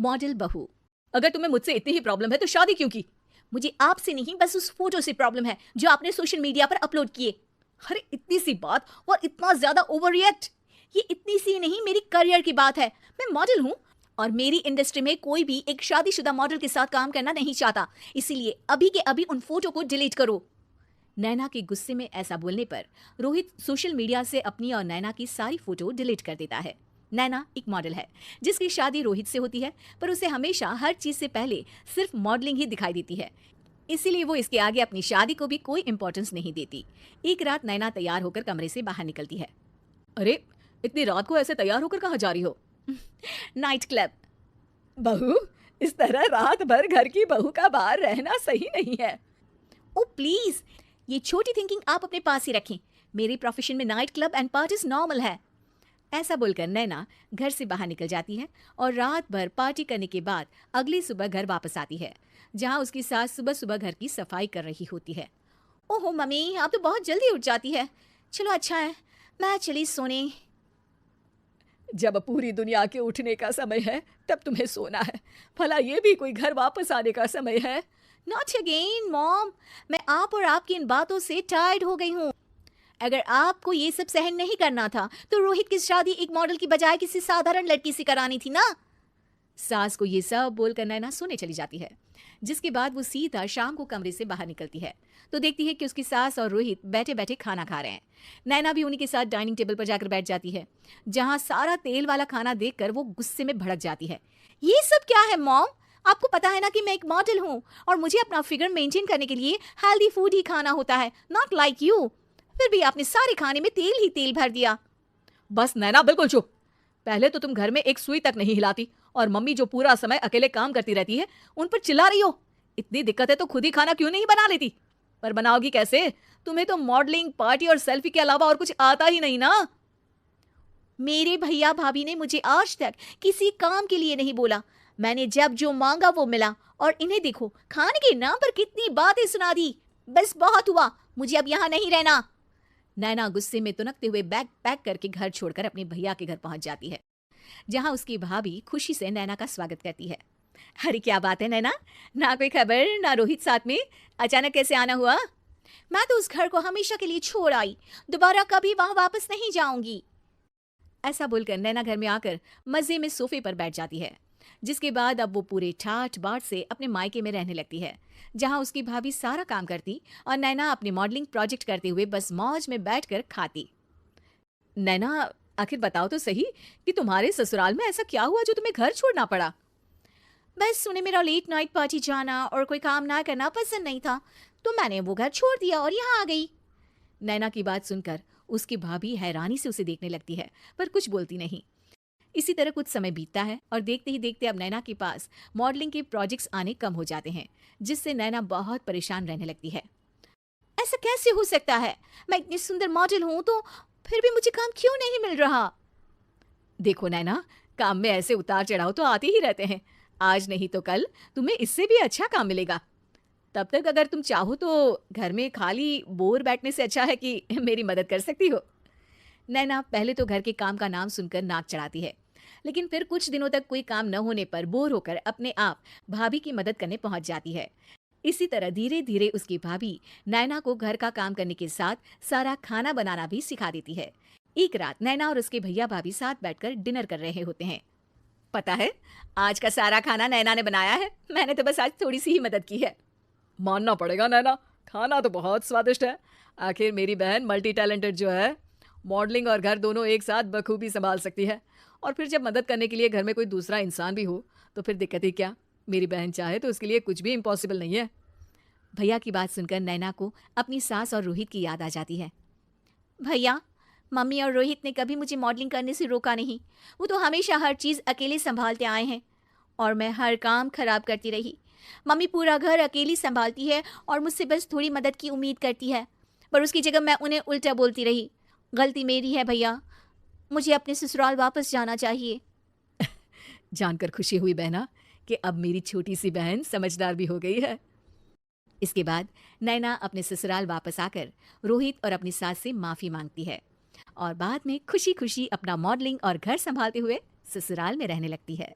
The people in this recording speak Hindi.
मॉडल बहू। अगर तुम्हें मुझसे इतनी ही प्रॉब्लम है तो शादी क्यों की? मुझे आपसे नहीं, बस उस फोटो से प्रॉब्लम है जो आपने सोशल मीडिया पर अपलोड किए। अरे इतनी सी बात और इतना ज्यादा ओवर रिएक्ट। ये इतनी सी नहीं, मेरी करियर की बात है। मैं मॉडल हूँ और मेरी इंडस्ट्री में कोई भी एक शादीशुदा मॉडल के साथ काम करना नहीं चाहता। इसीलिए अभी के अभी उन फोटो को डिलीट करो। नैना के गुस्से में ऐसा बोलने पर रोहित सोशल मीडिया से अपनी और नैना की सारी फोटो डिलीट कर देता है। नैना एक मॉडल है जिसकी शादी रोहित से होती है, पर उसे हमेशा हर चीज से पहले सिर्फ मॉडलिंग ही दिखाई देती है। इसीलिए वो इसके आगे अपनी शादी को भी कोई इंपॉर्टेंस नहीं देती। एक रात नैना तैयार होकर कमरे से बाहर निकलती है। अरे इतनी रात को ऐसे तैयार होकर कहाँ जा रही हो? Night club. बहू, इस तरह रात भर घर की बहू का बाहर रहना सही नहीं है। ओ प्लीज, ये छोटी थिंकिंग आप अपने पास ही रखें। मेरे प्रोफेशन में night club and parties normal है। ऐसा बोलकर नैना घर से बाहर निकल जाती है और रात भर पार्टी करने के बाद अगली सुबह घर वापस आती है, जहां उसकी सास सुबह सुबह घर की सफाई कर रही होती है। ओहो मम्मी, आप तो बहुत जल्दी उठ जाती है। चलो अच्छा है, मैं चली सोने। जब पूरी दुनिया के उठने का समय है तब तुम्हें सोना है, भला ये भी कोई घर वापस आने का समय है? नॉट अगेन मॉम, मैं आप और आपकी इन बातों से टायर्ड हो गई हूँ। अगर आपको ये सब सहन नहीं करना था तो रोहित की शादी एक मॉडल की बजाय किसी साधारण लड़की से करानी थी ना। सास को ये सब बोलकर नैना सोने चली जाती है, जिसके बाद वो सीधा शाम को कमरे से बाहर निकलती है तो देखती है कि उसकी सास और रोहित बैठे बैठे खाना खा रहे हैं। नैना भी उन्हीं के साथ डाइनिंग टेबल पर जाकर बैठ जाती है, जहां सारा तेल वाला खाना देखकर वो गुस्से में भड़क जाती है। ये सब क्या है मॉम? आपको पता है ना कि मैं एक मॉडल हूँ और मुझे अपना फिगर मेंटेन करने के लिए हेल्दी फूड ही खाना होता है, नॉट लाइक यू। फिर भी आपने सारे खाने में तेल ही तेल भर दिया। बस नैना बिल्कुल चुप। पहले तो तुम घर में एक सुई तक नहीं हिलाती और मम्मी जो पूरा समय अकेले काम करती रहती है उन पर चिल्ला रही हो। इतनी दिक्कत है तो खुद ही खाना क्यों नहीं बना लेती? पर बनाओगी कैसे? तुम्हें तो मॉडलिंग, पार्टी और सेल्फी के अलावा और कुछ आता ही नहीं ना। मेरे भैया भाभी ने मुझे आज तक किसी काम के लिए नहीं बोला। मैंने जब जो मांगा वो मिला और इन्हें देखो, खाने के नाम पर कितनी बातें सुना दी। बस बहुत हुआ, मुझे अब यहाँ नहीं रहना। नैना गुस्से में तुनकते हुए बैग पैक करके घर छोड़कर अपने भैया के घर पहुंच जाती है, जहां उसकी भाभी खुशी से नैना का स्वागत करती है। अरे क्या बात है नैना, ना कोई खबर ना रोहित साथ में, अचानक कैसे आना हुआ? मैं तो उस घर को हमेशा के लिए छोड़ आई, दोबारा कभी वहां वापस नहीं जाऊंगी। ऐसा बोलकर नैना घर में आकर मजे में सोफे पर बैठ जाती है, जिसके बाद अब वो पूरे ठाठ बाट से अपने मायके में रहने लगती है, जहां उसकी भाभी सारा काम करती और नैना अपने मॉडलिंग प्रोजेक्ट करते हुए बस मौज में बैठकर खाती। नैना, आखिर बताओ तो सही कि तुम्हारे ससुराल में ऐसा क्या हुआ जो तुम्हें घर छोड़ना पड़ा? बस उन्हें मेरा लेट नाइट पार्टी जाना और कोई काम ना करना पसंद नहीं था, तो मैंने वो घर छोड़ दिया और यहाँ आ गई। नैना की बात सुनकर उसकी भाभी हैरानी से उसे देखने लगती है, पर कुछ बोलती नहीं। इसी तरह कुछ समय बीतता है और देखते ही देखते अब नैना के पास मॉडलिंग के प्रोजेक्ट्स आने कम हो जाते हैं, जिससे नैना बहुत परेशान रहने लगती है। ऐसा कैसे हो सकता है? मैं इतनी सुंदर मॉडल हूं तो फिर भी मुझे काम क्यों नहीं मिल रहा? देखो नैना, काम में ऐसे उतार चढ़ाव तो आते ही रहते हैं। आज नहीं तो कल तुम्हें इससे भी अच्छा काम मिलेगा। तब तक अगर तुम चाहो तो घर में खाली बोर बैठने से अच्छा है कि मेरी मदद कर सकती हो। नैना पहले तो घर के काम का नाम सुनकर नाक चढ़ाती है, लेकिन फिर कुछ दिनों तक कोई काम न होने पर बोर होकर अपने आप भाभी की मदद करने पहुंच जाती है। इसी तरह धीरे धीरे उसकी भाभी नैना को घर का काम करने के साथ सारा खाना बनाना भी सिखा देती है। एक रात नैना और उसके भैया भाभी साथ बैठकर डिनर कर रहे होते हैं। पता है, आज का सारा खाना नैना ने बनाया है, मैंने तो बस आज थोड़ी सी ही मदद की है। मानना पड़ेगा नैना, खाना तो बहुत स्वादिष्ट है। आखिर मेरी बहन मल्टी टैलेंटेड जो है, मॉडलिंग और घर दोनों एक साथ बखूबी संभाल सकती है। और फिर जब मदद करने के लिए घर में कोई दूसरा इंसान भी हो तो फिर दिक्कत ही क्या? मेरी बहन चाहे तो उसके लिए कुछ भी इम्पॉसिबल नहीं है। भैया की बात सुनकर नैना को अपनी सास और रोहित की याद आ जाती है। भैया, मम्मी और रोहित ने कभी मुझे मॉडलिंग करने से रोका नहीं। वो तो हमेशा हर चीज़ अकेले संभालते आए हैं और मैं हर काम खराब करती रही। मम्मी पूरा घर अकेली संभालती है और मुझसे बस थोड़ी मदद की उम्मीद करती है, पर उसकी जगह मैं उन्हें उल्टा बोलती रही। गलती मेरी है भैया, मुझे अपने ससुराल वापस जाना चाहिए। जानकर खुशी हुई बहना कि अब मेरी छोटी सी बहन समझदार भी हो गई है। इसके बाद नैना अपने ससुराल वापस आकर रोहित और अपनी सास से माफी मांगती है और बाद में खुशी खुशी अपना मॉडलिंग और घर संभालते हुए ससुराल में रहने लगती है।